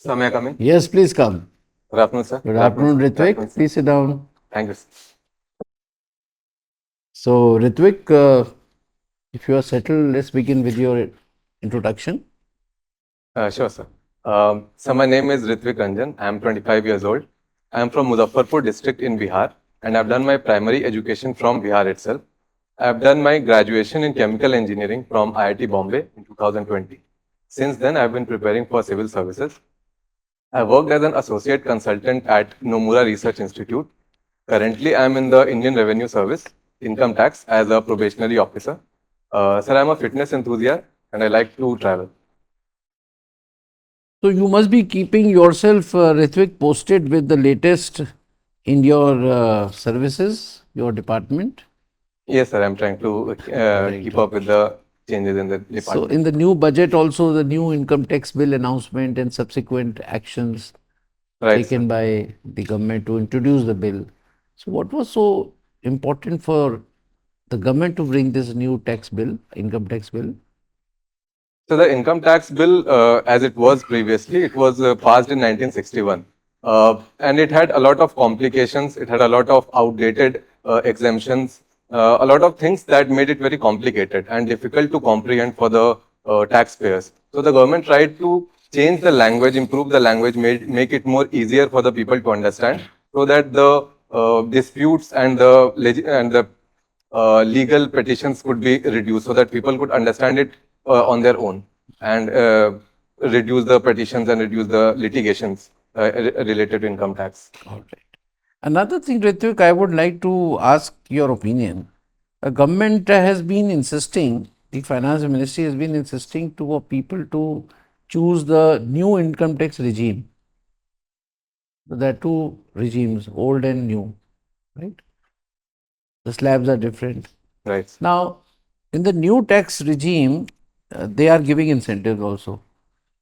Sir, may I come in? Yes, please come. Good afternoon, sir. Good afternoon, Ritwik. Please sit down. Thank you, sir. So, Ritwik, if you are settled, let's begin with your introduction. Sure, sir. So my name is RANJAN. Ranjan. I am 25 years old. I am from Muzaffarpur district in Bihar, and I've done my primary education from Bihar itself. I've done my graduation in chemical engineering from IIT Bombay in 2020. Since then, I've been preparing for civil services. I worked as an associate consultant at Nomura Research Institute. Currently, I'm in the Indian Revenue Service, income tax, as a probationary officer. Sir, I'm a fitness enthusiast and I like to travel. So, you must be keeping yourself, Ritwik, posted with the latest in your services, your department. Yes, sir, I'm trying to keep up with the changes in the department. So, in the new budget, also the new income tax bill announcement and subsequent actions taken by the government to introduce the bill. So, what was so important for the government to bring this new tax bill, income tax bill? So the income tax bill, as it was previously, it was passed in 1961. And it had a lot of complications. It had a lot of outdated exemptions, a lot of things that made it very complicated and difficult to comprehend for the taxpayers. So the government tried to change the language, improve the language, make it more easier for the people to understand, so that the disputes and the legal petitions could be reduced, so that people could understand it on their own and reduce the petitions and reduce the litigations related to income tax. All right. Another thing, Ritvik, I would like to ask your opinion. The government has been insisting, the finance ministry has been insisting to people to choose the new income tax regime. There are two regimes, old and new, right? The slabs are different. Right. Now, in the new tax regime, they are giving incentives also.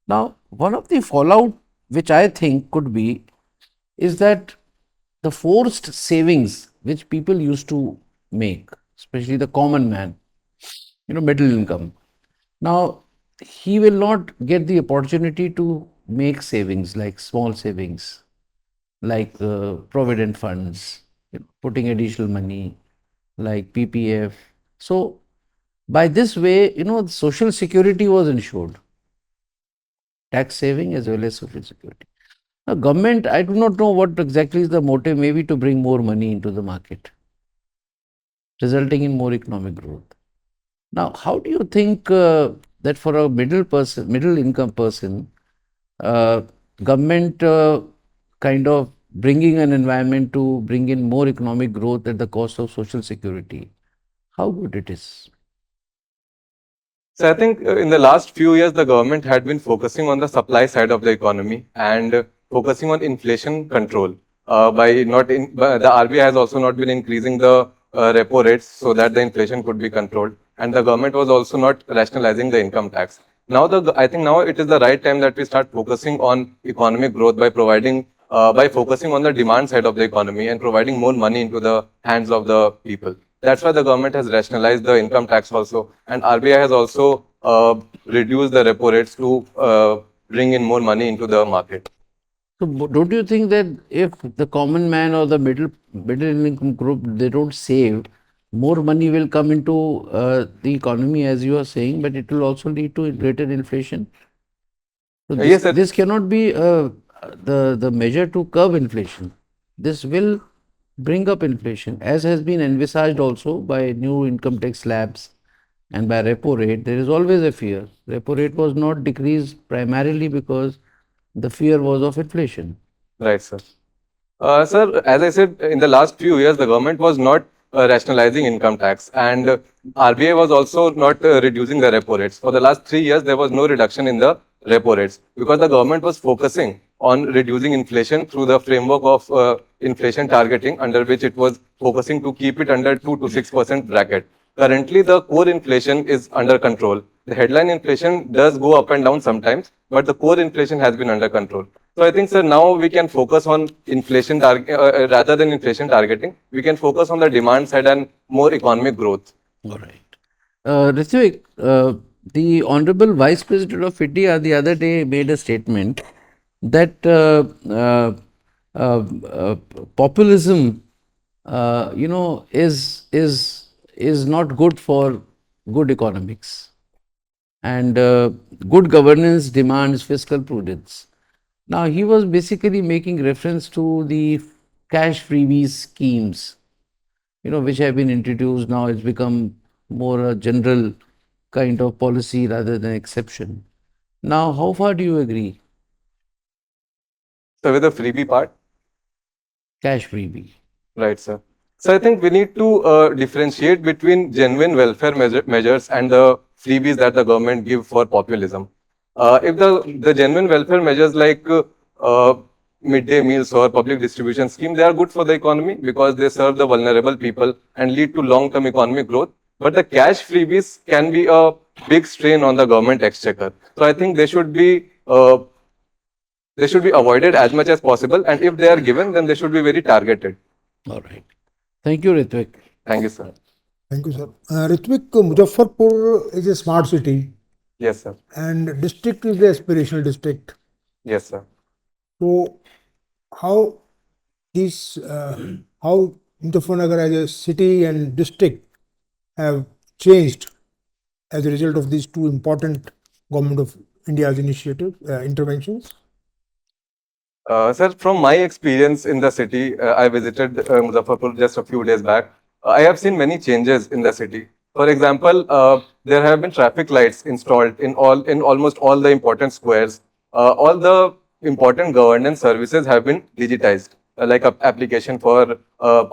Now, one of the fallout which I think could be is that the forced savings which people used to make, especially the common man, middle income. Now, he will not get the opportunity to make savings like small savings, like provident funds, putting additional money, like PPF. So, by this way, social security was ensured, tax saving as well as social security. Now, government, I do not know what exactly is the motive, maybe to bring more money into the market, resulting in more economic growth. Now, how do you think that for a middle income person, government kind of bringing an environment to bring in more economic growth at the cost of social security, how good it is? So I think in the last few years, the government had been focusing on the supply side of the economy and focusing on inflation control. The RBI has also not been increasing the repo rates so that the inflation could be controlled, and the government was also not rationalizing the income tax. I think now it is the right time that we start focusing on economic growth by focusing on the demand side of the economy and providing more money into the hands of the people. That's why the government has rationalized the income tax also, and RBI has also reduced the repo rates to bring in more money into the market. So, don't you think that if the common man or the middle income group, they don't save, more money will come into the economy, as you are saying, but it will also lead to greater inflation? So this cannot be the measure to curb inflation. This will bring up inflation, as has been envisaged also by new income tax slabs and by repo rate. There is always a fear. Repo rate was not decreased primarily because the fear was of inflation. Right, sir. Sir, as I said, in the last few years, the government was not rationalizing income tax, and RBI was also not reducing the repo rates. For the last 3 years, there was no reduction in the repo rates because the government was focusing on reducing inflation through the framework of inflation targeting, under which it was focusing to keep it under 2 to 6% bracket. Currently, the core inflation is under control. The headline inflation does go up and down sometimes, but the core inflation has been under control. So I think, sir, now we can focus on inflation rather than inflation targeting. We can focus on the demand side and more economic growth. All right. Ritwik, the Honorable Vice President of India the other day made a statement that populism, is not good for good economics, and good governance demands fiscal prudence. Now, he was basically making reference to the cash freebies schemes, which have been introduced now. It's become more a general kind of policy rather than exception. Now, how far do you agree? So with the freebie part, Cash freebie. right, sir. So I think we need to differentiate between genuine welfare measures and the freebies that the government give for populism. If the genuine welfare measures like midday meals or public distribution scheme, they are good for the economy because they serve the vulnerable people and lead to long-term economic growth. But the cash freebies can be a big strain on the government exchequer. So I think they should be avoided as much as possible. And if they are given, then they should be very targeted. All right. Thank you, Ritvik. Thank you, sir. Thank you, sir. Ritwik, Muzaffarpur is a smart city Yes, sir. and district is the aspirational district. Yes, sir. So, how these, how Muzaffarnagar as a city and district have changed as a result of these two important government of India's initiative interventions? Sir, from my experience in the city, I visited Muzaffarpur just a few days back. I have seen many changes in the city. For example, there have been traffic lights installed in almost all the important squares. All the important governance services have been digitized, like application for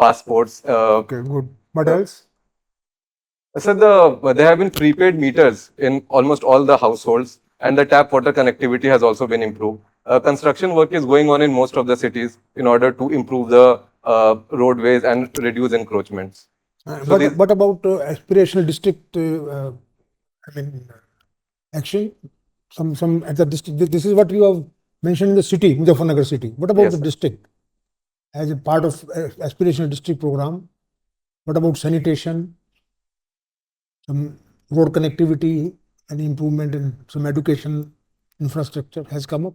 passports. Okay, good. What else? So there have been prepaid meters in almost all the households, and the tap water connectivity has also been improved. Construction work is going on in most of the cities in order to improve the roadways and reduce encroachments. So these, What about aspirational district? Action. Some at the district. This is what you have mentioned in the city, Muzaffarnagar city. What about yes, the sir. district as a part of aspirational district program? What about sanitation? Some road connectivity and improvement in some education infrastructure has come up.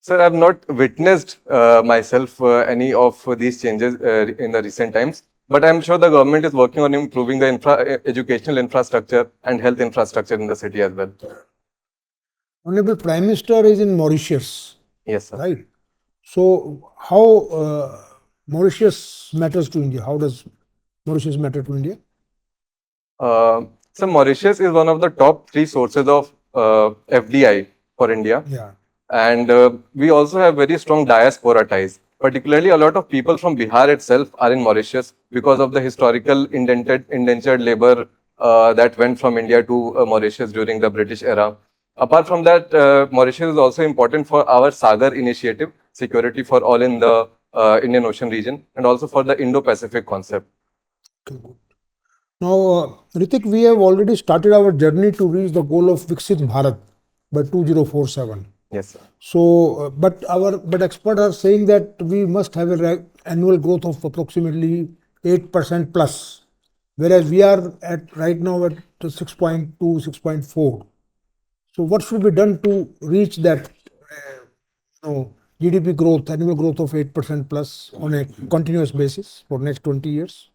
Sir, I have not witnessed myself any of these changes in the recent times, but I'm sure the government is working on improving the educational infrastructure and health infrastructure in the city as well. Honorable Prime Minister is in Mauritius, Yes, sir. right? So how Mauritius matters to India? How does Mauritius matter to India? So Mauritius is one of the top three sources of FDI for India. Yeah. And we also have very strong diaspora ties. Particularly, a lot of people from Bihar itself are in Mauritius because of the historical indentured labor that went from India to Mauritius during the British era. Apart from that, Mauritius is also important for our Sagar initiative, security for all in the Indian Ocean region, and also for the Indo-Pacific concept. Okay, good. Now, Ritik, we have already started our journey to reach the goal of Viksit Bharat by 2047. Yes, sir. So, but experts are saying that we must have an annual growth of approximately 8% plus, whereas we are at right now at 6.2, 6.4. So, what should be done to reach that GDP growth, annual growth of 8% plus on a continuous basis for next 20 years?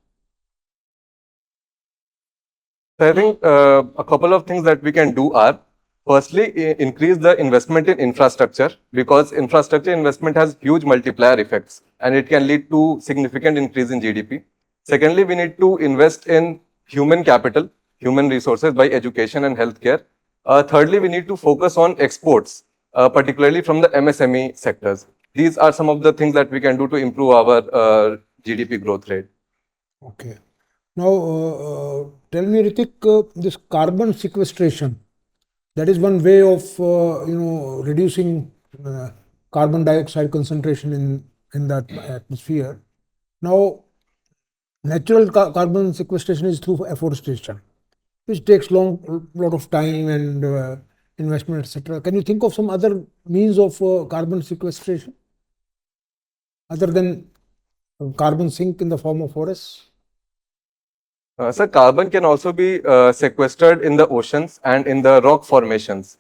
So I think a couple of things that we can do are, firstly, increase the investment in infrastructure because infrastructure investment has huge multiplier effects and it can lead to significant increase in GDP. Secondly, we need to invest in human capital, human resources by education and healthcare. Thirdly, we need to focus on exports, particularly from the MSME sectors. These are some of the things that we can do to improve our GDP growth rate. Okay. Now, tell me, Ritik, this carbon sequestration, that is one way of reducing carbon dioxide concentration in that atmosphere. Now, natural carbon sequestration is through afforestation, which takes lot of time and investment, etc. Can you think of some other means of carbon sequestration other than carbon sink in the form of forests? Sir, carbon can also be sequestered in the oceans and in the rock formations,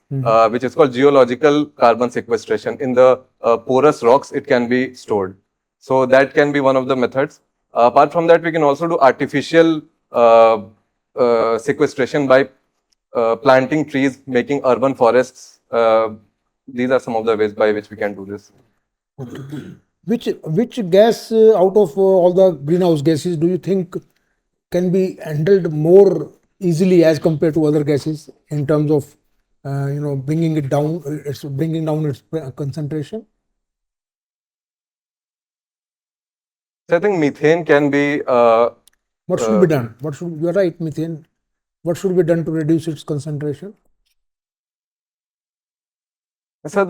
which is called geological carbon sequestration. In the porous rocks, it can be stored. So that can be one of the methods. Apart from that, we can also do artificial sequestration by planting trees, making urban forests. These are some of the ways by which we can do this. Which gas out of all the greenhouse gases do you think can be handled more easily as compared to other gases in terms of bringing it down, bringing down its concentration? So I think methane can be. What should be done? You are right, methane. What should be done to reduce its concentration? So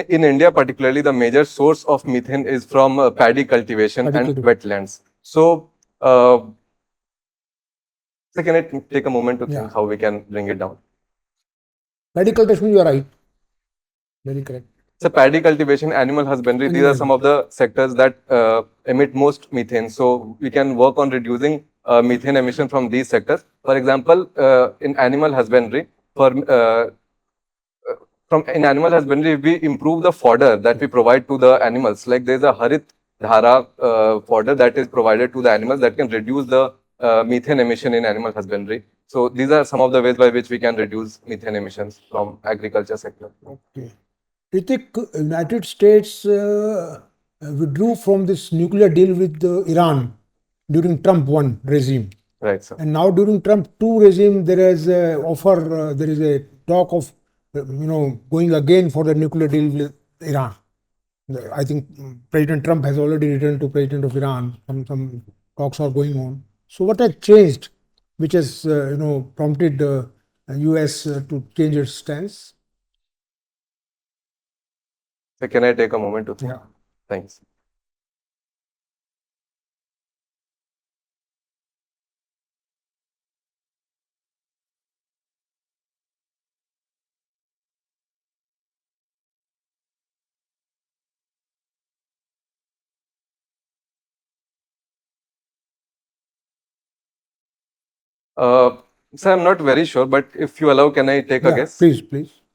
in India particularly, the major source of methane is from paddy cultivation and wetlands. So, so can I take a moment to think how we can bring it down? Paddy cultivation, you are right. Very correct. So paddy cultivation, animal husbandry, these are some of the sectors that emit most methane. So we can work on reducing methane emission from these sectors. For example, in animal husbandry, in animal husbandry, if we improve the fodder that we provide to the animals, like there's a Harit Dhara fodder that is provided to the animals that can reduce the methane emission in animal husbandry. So these are some of the ways by which we can reduce methane emissions from agriculture sector. Okay. HRITWIK, United States withdrew from this nuclear deal with Iran during Trump 1 regime. Right, sir. And now during Trump 2 regime, there is a offer, there is a talk of, going again for the nuclear deal with Iran. I think President Trump has already written to President of Iran. Some talks are going on. So what has changed, which has, prompted US to change its stance? So can I take a moment to think? Yeah. Thanks. So I'm not very sure, but if you allow, can I take a guess? Please.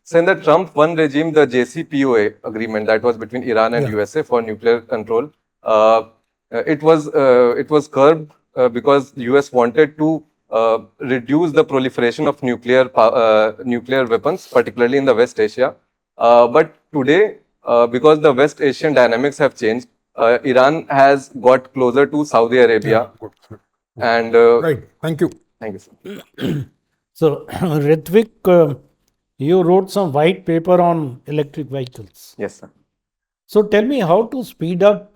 So in the Trump 1 regime, the JCPOA agreement that was between Iran and USA for nuclear control, it was curbed because US wanted to reduce the proliferation of nuclear weapons, particularly in the West Asia. But today, because the West Asian dynamics have changed, Iran has got closer to Saudi Arabia. And right. Thank you. Thank you, sir. So, HRITWIK, you wrote some white paper on electric vehicles. Yes, sir. So, tell me how to speed up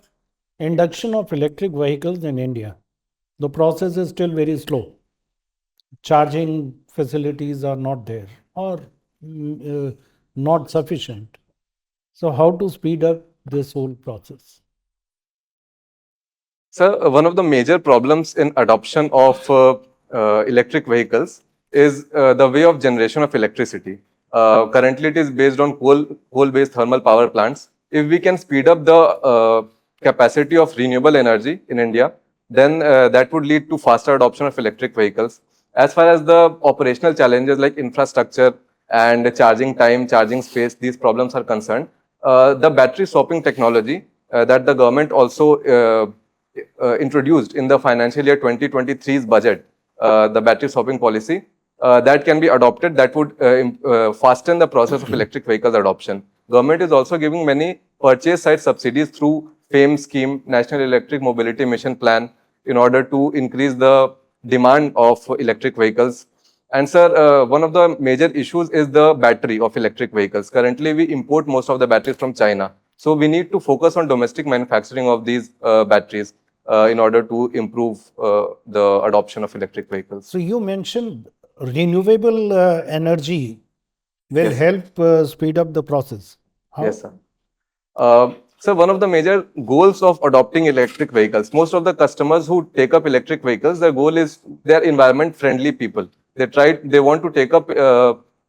induction of electric vehicles in India. The process is still very slow. Charging facilities are not there or not sufficient. So, how to speed up this whole process? Sir, one of the major problems in adoption of electric vehicles is the way of generation of electricity. Currently, it is based on coal-based thermal power plants. If we can speed up the capacity of renewable energy in India, then that would lead to faster adoption of electric vehicles. As far as the operational challenges like infrastructure and charging time, charging space, these problems are concerned, the battery swapping technology that the government also introduced in the financial year 2023's budget, the battery swapping policy, that can be adopted, that would fasten the process of electric vehicles adoption. Government is also giving many purchase side subsidies through FAME scheme, National Electric Mobility Mission Plan, in order to increase the demand of electric vehicles. And sir, one of the major issues is the battery of electric vehicles. Currently, we import most of the batteries from China. So we need to focus on domestic manufacturing of these batteries in order to improve the adoption of electric vehicles. So, you mentioned renewable energy will help speed up the process. How? Yes, sir. So one of the major goals of adopting electric vehicles, most of the customers who take up electric vehicles, their goal is they're environment friendly people. They want to take up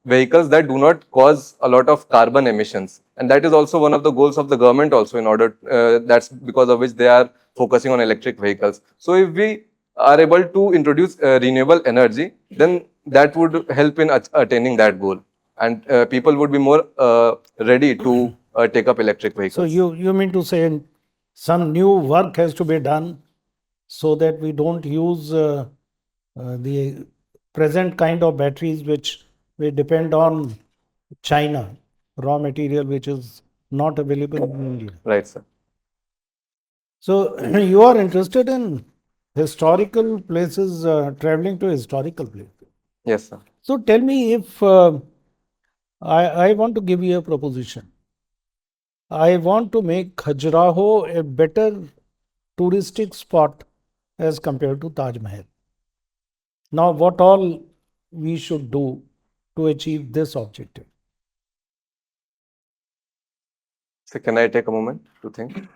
vehicles that do not cause a lot of carbon emissions. And that is also one of the goals of the government also, in order, that's because of which they are focusing on electric vehicles. So if we are able to introduce renewable energy, then that would help in attaining that goal. And people would be more ready to take up electric vehicles. So you mean to say some new work has to be done so that we don't use the present kind of batteries which we depend on China, raw material which is not available in India. Right, sir. So you are interested in historical places, traveling to historical places. Yes, sir. So tell me if I want to give you a proposition. I want to make Khajuraho a better touristic spot as compared to Taj Mahal. Now, what all we should do to achieve this objective? So can I take a moment to think?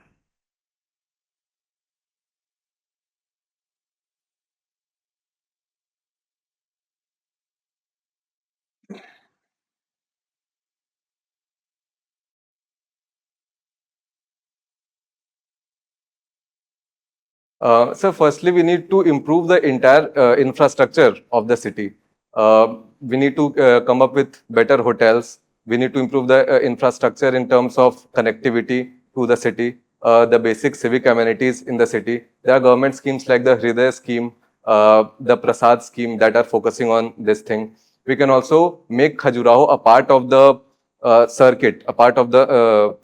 So firstly, we need to improve the entire infrastructure of the city. We need to come up with better hotels. We need to improve the infrastructure in terms of connectivity to the city, the basic civic amenities in the city. There are government schemes like the Hriday scheme, the Prasad scheme that are focusing on this thing. We can also make Khajuraho a part of the circuit, a part of the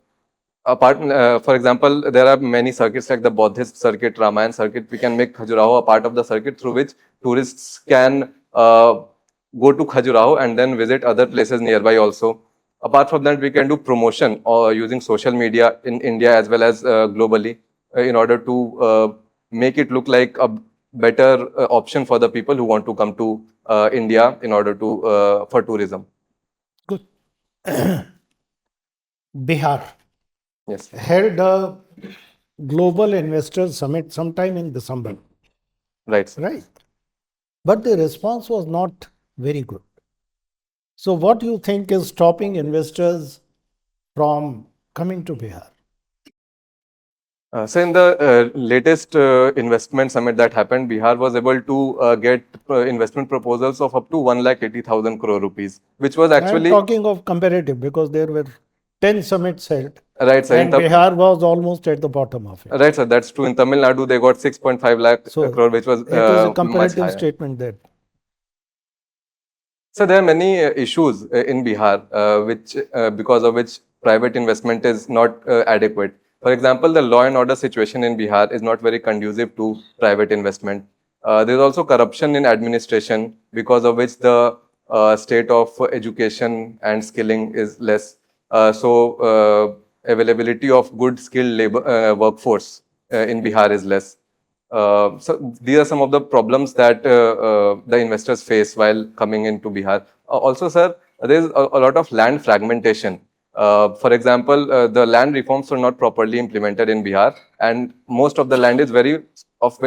for example, there are many circuits like the Buddhist circuit, Ramayan circuit. We can make Khajuraho a part of the circuit through which tourists can go to Khajuraho and then visit other places nearby also. Apart from that, we can do promotion or using social media in India as well as globally in order to make it look like a better option for the people who want to come to India in order to for tourism. Good. Bihar Yes. held a global investor summit sometime in December, Right. Sir. right? But the response was not very good. So, what do you think is stopping investors from coming to Bihar? So in the latest investment summit that happened, Bihar was able to get investment proposals of up to 1,80,000 crore rupees, which was I am actually talking of comparative because there were 10 summits held right. Sir, and Bihar was almost at the bottom of it. right, sir. That's true. In Tamil Nadu, they got 6.5 lakh So crore, which was it is a much comparative higher. statement there. So there are many issues in Bihar, which because of which private investment is not adequate. For example, the law and order situation in Bihar is not very conducive to private investment. There is also corruption in administration, because of which the state of education and skilling is less. Availability of good skilled labor workforce in Bihar is less. So these are some of the problems that the investors face while coming into Bihar. Also, sir, there is a lot of land fragmentation. For example, the land reforms are not properly implemented in Bihar, and most of the land is very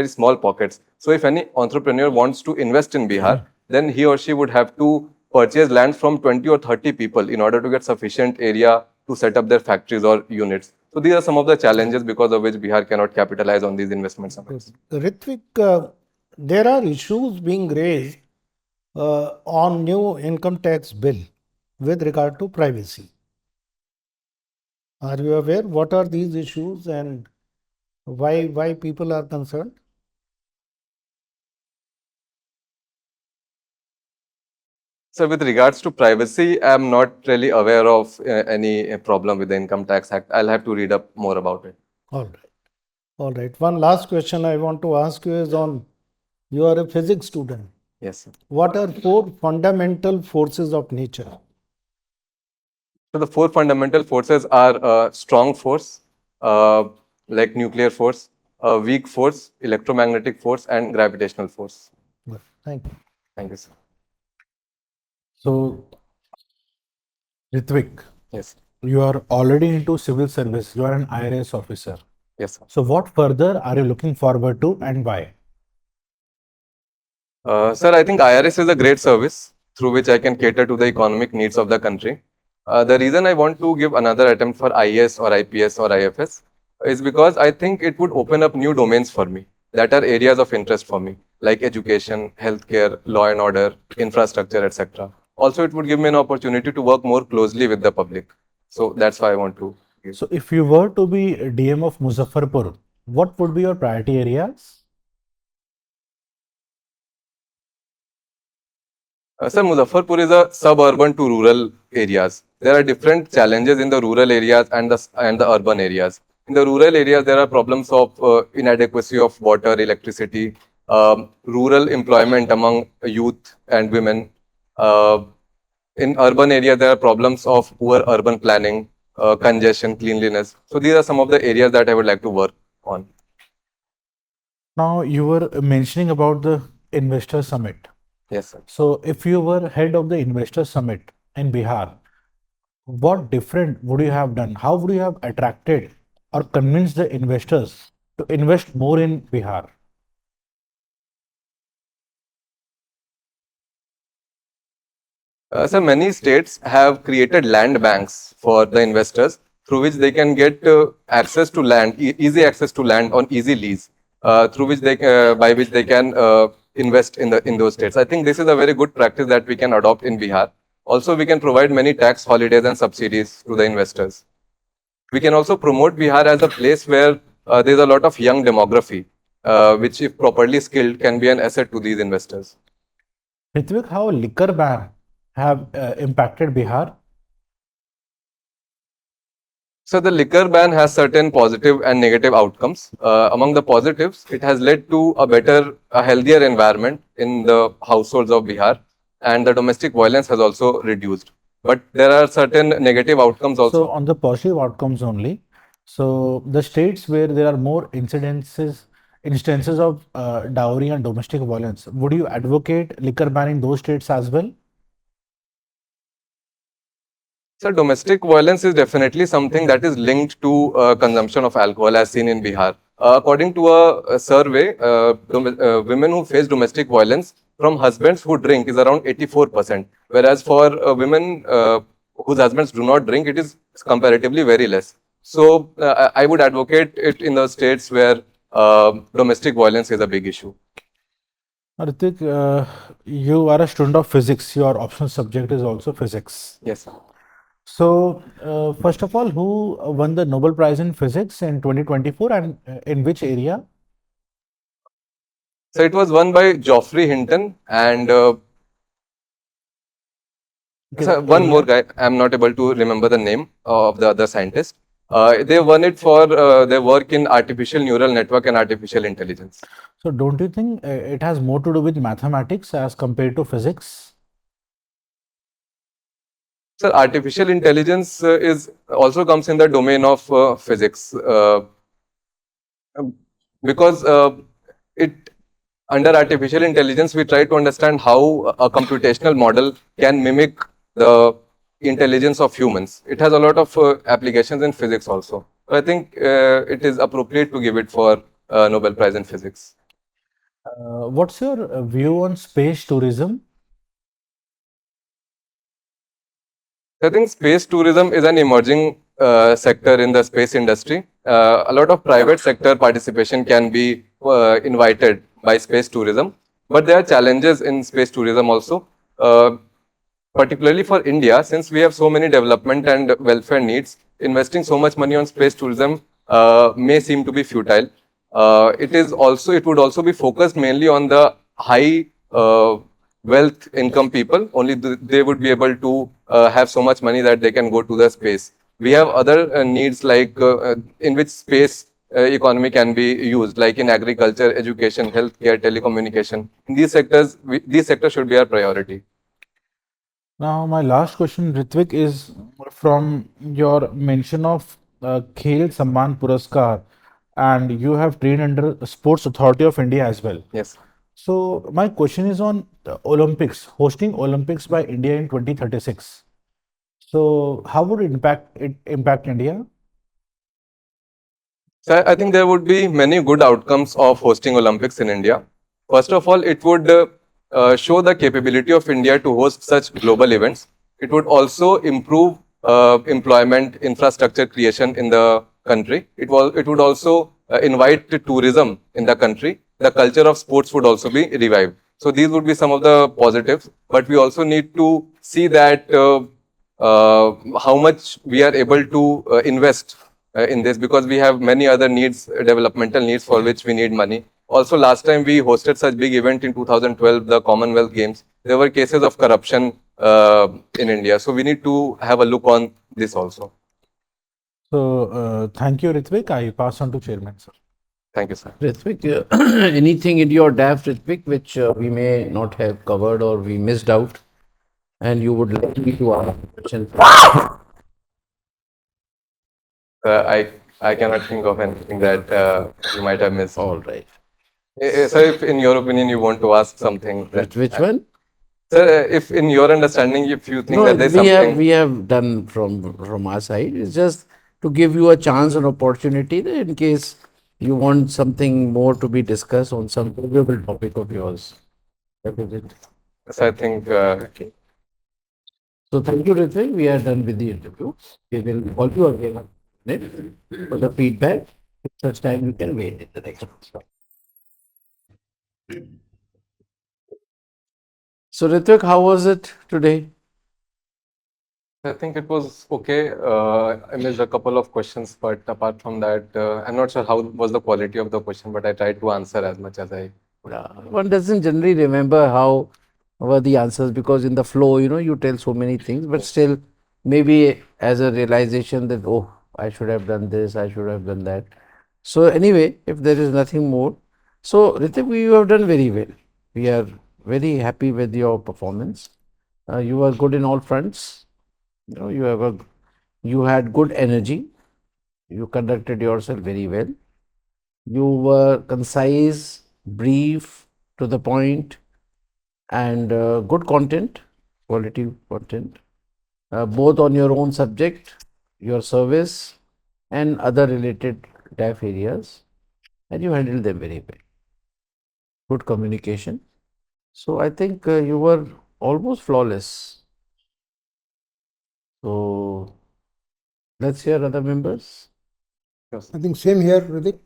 small pockets. So if any entrepreneur wants to invest in Bihar, then he or she would have to purchase land from 20 or 30 people in order to get sufficient area to set up their factories or units. So these are some of the challenges because of which Bihar cannot capitalize on these investment summits. RITWIK, there are issues being raised on new income tax bill with regard to privacy. Are you aware what are these issues and why people are concerned? So with regards to privacy, I'm not really aware of any problem with the Income Tax Act. I'll have to read up more about it. All right. All right. One last question I want to ask you is on, you are a physics student. Yes, sir. What are 4 fundamental forces of nature? So the 4 fundamental forces are strong force, like nuclear force, weak force, electromagnetic force, and gravitational force. Well, thank you. Thank you, sir. So, Ritvik, Yes, you are already into civil service. You are an IAS officer. yes, sir. So, what further are you looking forward to and why? Sir, I think IRS is a great service through which I can cater to the economic needs of the country. The reason I want to give another attempt for IAS or IPS or IFS is because I think it would open up new domains for me. that are areas of interest for me, like education, healthcare, law and order, infrastructure, etc. Also, it would give me an opportunity to work more closely with the public. So that's why I want to give. So if you were to be a DM of Muzaffarpur, what would be your priority areas? Sir, Muzaffarpur is a suburban to rural areas. There are different challenges in the rural areas and the urban areas. In the rural areas, there are problems of inadequacy of water, electricity, rural employment among youth and women. Uh, in urban areas, there are problems of poor urban planning, congestion, cleanliness. So these are some of the areas that I would like to work on. Now you were mentioning about the investor summit. Yes, sir. So if you were head of the investor summit in Bihar, what different would you have done? How would you have attracted or convinced the investors to invest more in Bihar? So many states have created land banks for the investors through which they can get access to land, easy access to land on easy lease, through which they by which they can invest in those states. I think this is a very good practice that we can adopt in Bihar. Also, we can provide many tax holidays and subsidies to the investors. We can also promote Bihar as a place where there is a lot of young demography, which, if properly skilled, can be an asset to these investors. HRITWIK, how liquor ban have impacted Bihar? So the liquor ban has certain positive and negative outcomes. Among the positives, it has led to a healthier environment in the households of Bihar, and the domestic violence has also reduced. But there are certain negative outcomes also. So on the positive outcomes only. So the states where there are more instances of dowry and domestic violence, would you advocate liquor ban in those states as well? So domestic violence is definitely something that is linked to consumption of alcohol as seen in Bihar. According to a survey, women who face domestic violence from husbands who drink is around 84%, whereas for women whose husbands do not drink, it is comparatively very less. So I would advocate it in the states where domestic violence is a big issue. HRITWIK, you are a student of physics. Your optional subject is also physics. Yes. So, first of all, who won the Nobel Prize in Physics in 2024 and in which area? So it was won by Geoffrey Hinton and so one more guy. I'm not able to remember the name of the other scientist. They won it for their work in artificial neural network and artificial intelligence. So, don't you think it has more to do with mathematics as compared to physics? So artificial intelligence is also comes in the domain of physics because it under artificial intelligence we try to understand how a computational model can mimic the intelligence of humans. It has a lot of applications in physics also. So I think it is appropriate to give it for Nobel Prize in Physics. What's your view on space tourism? I think space tourism is an emerging sector in the space industry. A lot of private sector participation can be invited by space tourism, but there are challenges in space tourism also, particularly for India, since we have so many development and welfare needs. Investing so much money on space tourism may seem to be futile. It would also be focused mainly on the high wealth income people. Only they would be able to have so much money that they can go to the space. We have other needs like in which space economy can be used, like in agriculture, education, healthcare, telecommunication. In these sectors, these sectors should be our priority. Now, my last question, HRITWIK, is from your mention of Khel Samman Puraskar, and you have trained under Sports Authority of India as well. Yes. So, my question is on the Olympics, hosting Olympics by India in 2036. So, how would it impact India? So I think there would be many good outcomes of hosting Olympics in India. First of all, it would show the capability of India to host such global events. It would also improve employment, infrastructure creation in the country. It would also invite tourism in the country, the culture of sports would also be revived. So these would be some of the positives, but we also need to see that how much we are able to invest in this, because we have many other needs, developmental needs for which we need money. Also, last time we hosted such big event in 2012, the Commonwealth Games, there were cases of corruption in India. So we need to have a look on this also. So, thank you, Ritvik. I pass on to Chairman, sir. Thank you, sir. Ritvik, anything in your DAF, Ritvik, which we may not have covered or we missed out, and you would like me to ask questions? I cannot think of anything that you might have missed. All right. Sir, if in your opinion you want to ask something, Which one? sir, if in your understanding, if you think No, that there's we something, have done from our side. It's just to give you a chance and opportunity that in case you want something more to be discussed on some valuable topic of yours. That is it. so I think So thank you, Ritvik. We are done with the interview. We will call you again for the feedback. If such time you can wait in the next one. So Ritvik, how was it today? I think it was okay. I missed a couple of questions, but apart from that, I'm not sure how was the quality of the question, but I tried to answer as much as I could. One doesn't generally remember how were the answers because in the flow, you tell so many things, but still, maybe as a realization that, oh, I should have done this, I should have done that. So, anyway, if there is nothing more, so Ritik, you have done very well. We are very happy with your performance. You were good in all fronts. You had good energy. You conducted yourself very well. You were concise, brief, to the point, and good content, quality content, both on your own subject, your service, and other related DAF areas, and you handled them very well. Good communication. So I think you were almost flawless. So let's hear other members. I think same here, Ritik.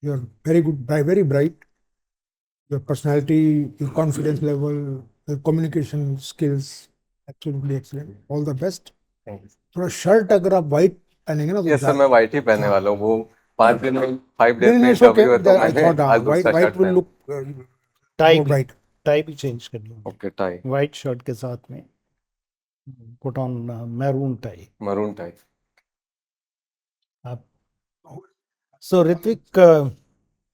You're very good, very bright. Your personality, your confidence level, your communication skills, absolutely excellent. All the best. Thank you. थोड़ा shirt अगर आप white पहनेंगे ना तो Yes, sir, मैं white ही पहनने वाला हूँ. वो 5 दिन में 5 days नहीं में नहीं it's okay. इंटरव्यू है तो I मैंने thought आज white दूसरा white शर्ट will पहना. look टाई more भी bright. टाई भी चेंज कर लो ओके, टाई, व्हाइट शर्ट के साथ में put on maroon tie maroon tie. So Ritvik,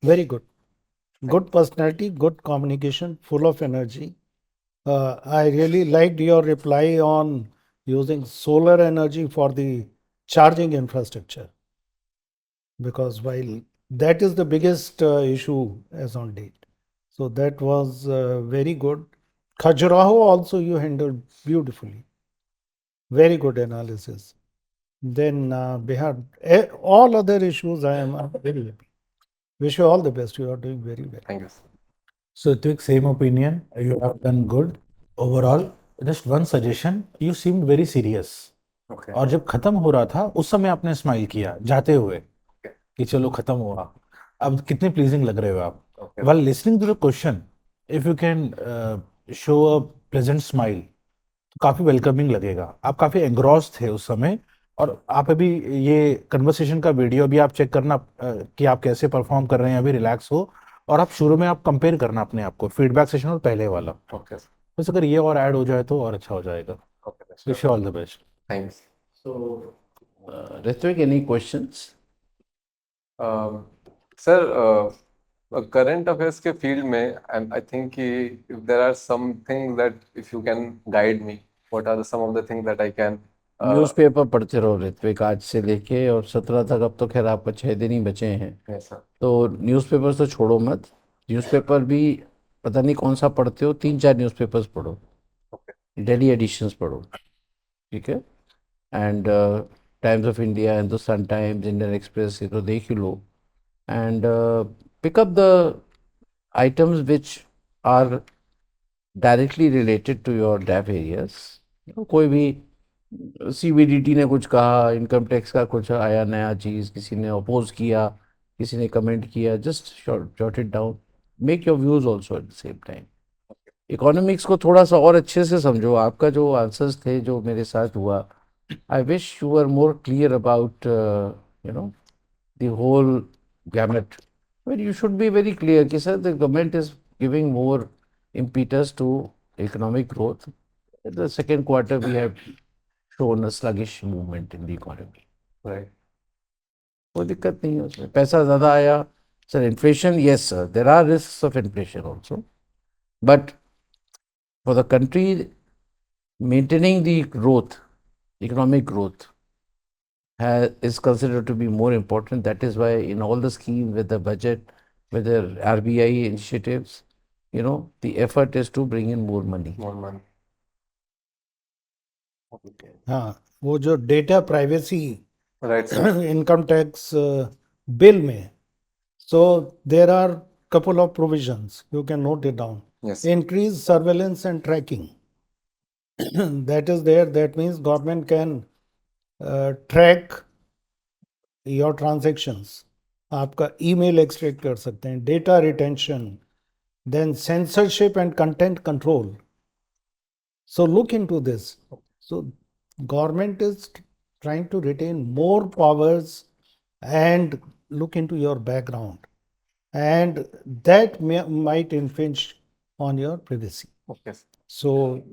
very good. Good personality, good communication, full of energy. I really liked your reply on using solar energy for the charging infrastructure. Because while that is the biggest issue as on date. So that was very good. Khajuraho also you handled beautifully. Very good analysis. Then Bihar, all other issues I am very happy. Wish you all the best. You are doing very well. Thank you, sir. So, Ritvik, same opinion. You have done good overall. Just one suggestion. You seemed very serious. Okay. और जब खत्म हो रहा था उस समय आपने smile किया जाते हुए कि चलो खत्म हुआ. अब कितने प्लीजिंग लग रहे हो आप. While listening to the question, if you can show a pleasant smile, तो काफी वेलकमिंग लगेगा. आप काफी एंग्रॉस थे उस समय. और आप अभी ये कन्वर्सेशन का वीडियो अभी आप चेक करना कि आप कैसे परफॉर्म कर रहे हैं. अभी रिलैक्स हो और आप शुरू में आप कंपेयर करना अपने आप को फीडबैक सेशन और पहले वाला. ओके, बस अगर ये और ऐड हो जाए तो और अच्छा हो जाएगा. Wish you all the best. Thanks. So, Ritvik, any questions? Sir, current affairs के फील्ड में आई थिंक कि if there are some things that if you can guide me, what are some of the things that I can. Newspaper पढ़ते रहो ऋत्विक आज से लेके और 17 तक. अब तो खैर आपका 6 दिन ही बचे हैं. Yes sir. तो न्यूज़पेपर तो छोड़ो मत. न्यूज़पेपर भी पता नहीं कौन सा पढ़ते हो. 3-4 न्यूज़पेपर्स पढ़ो. डेली एडिशंस पढ़ो. ठीक है. And Times of India, Hindustan Times, Indian Express, ये तो देख ही लो. And pick up the items which are directly related to your DAP areas. कोई भी CBDT ने कुछ कहा, इनकम टैक्स का कुछ आया नया चीज़, किसी ने अपोज किया, किसी ने कमेंट किया, just jot it down make your views also at the same time. Economics को थोड़ा सा और अच्छे से समझो. आपका जो आंसर्स थे जो मेरे साथ हुआ, I wish you were more clear about the whole gamut. Well, you should be very clear कि sir, the government is giving more impetus to economic growth. In the second quarter, we have shown a sluggish movement in the economy. Right. कोई दिक्कत नहीं है उसमें. पैसा ज़्यादा आया. Sir, inflation, yes sir, there are risks of inflation also. But for the country, maintaining the growth, economic growth, is considered to be more important. That is why in all the schemes with the budget, with the RBI initiatives, the effort is to bring in more money. More money. हाँ, वो जो data privacy Right, sir. Income tax bill में, so there are couple of provisions, you can note it down. Yes. Increase surveillance and tracking. That is there. That means government can track your transactions. आपका email extract कर सकते हैं, data retention, then censorship and content control. So look into this. So government is trying to retain more powers and look into your background, and that might infringe on your privacy. Okay. So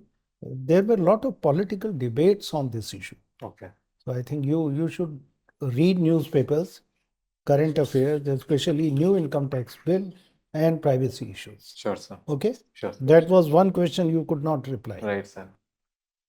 there were a lot of political debates on this issue. Okay. So I think you should read newspapers, current affairs, especially new income tax bill and privacy issues. Sure, sir. Okay? Sure. That was one question you could not reply. Right, sir.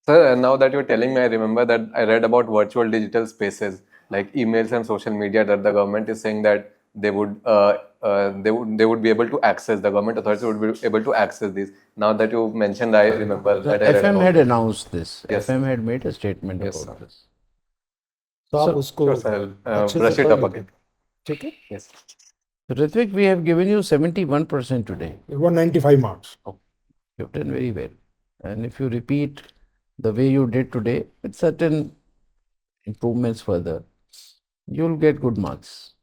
Sir, now that you're telling me, I remember that I read about virtual digital spaces like emails and social media that the government is saying that they would be able to access. The government authorities would be able to access these. Now that you mentioned, I remember The that I read FM about had it. announced this. Yes. FM had made a statement Yes, about sir. this. तो आप उसको Sure, sir. I'll अच्छे से brush it पढ़ up लीजिए. again. ठीक है? Yes. So, Ritvik, we have given you 71% today. 195 marks. You've done very well. And if you repeat the way you did today with certain improvements further, you'll get good marks.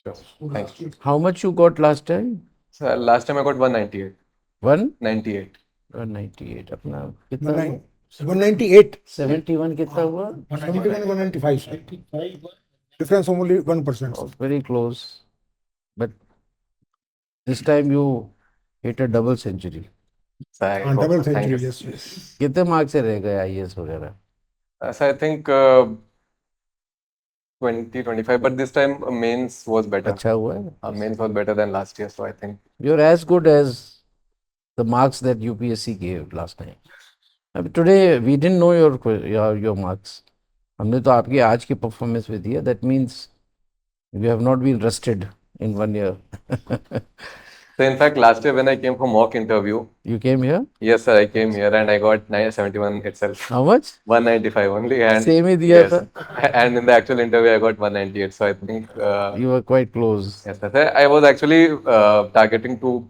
Sure. Thank you. How much you got last time? Sir, last time I got 198. 198. 98. अपना कितना हुआ? 198. 71 कितना हुआ? 71 195. Sir. Difference only 1%. Oh, very close. But this time you hit a double century. So I hope- Double thank century, you. yes, yes. कितने mark से रह गए IAS वगैरह? So I think 20, 25, but this time mains was better. अच्छा हुआ है? Mains was better than last year, so I think. You're as good as the marks that UPSC gave last time. Today we didn't know your marks. हमने तो आपकी आज की performance में दिया. That means you have not been rusted in 1 year. So in fact, last year when I came for mock interview, You came here? yes sir, I came here and I got 971 itself. How much? 195 only, and Same ही दिया yes, था. and in the actual interview I got 198. So I think You were quite close. yes sir, I was actually targeting to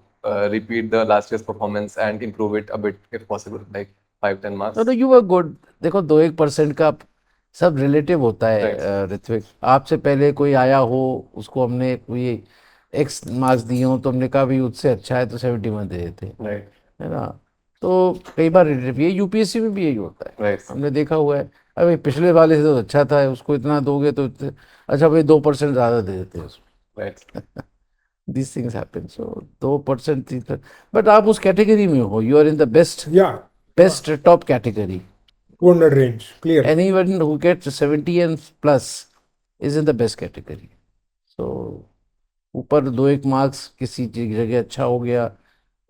repeat the last year's performance and improve it a bit if possible, like 5-10 marks. No, you were good. देखो 2-1% का सब relative होता है ऋत्विक. आपसे पहले कोई आया हो, उसको हमने कोई X मार्क्स दिए हो तो हमने कहा भाई उससे अच्छा है तो 71 दे देते, Right. है ना. तो कई बार रिलेटिव, ये यूपीएससी में भी यही होता है. Right. हमने देखा हुआ है. अरे पिछले वाले से तो अच्छा था, उसको इतना दोगे तो अच्छा भाई 2% ज़्यादा दे देते हैं उसको. Right. These things happen. So 2%, but आप उस कैटेगरी में हो. You are in the best top category. 200 range, clear. Anyone who gets 70 and plus is in the best category. So ऊपर 2-1 मार्क्स किसी जगह अच्छा हो गया.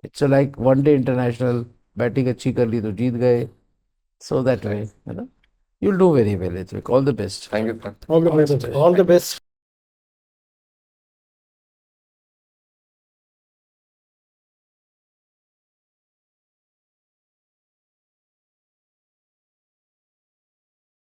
It's like one day international, batting अच्छी कर ली तो जीत गए. So that way, you know, you'll do very well. All the best. Thank you, sir. All the best. All the best.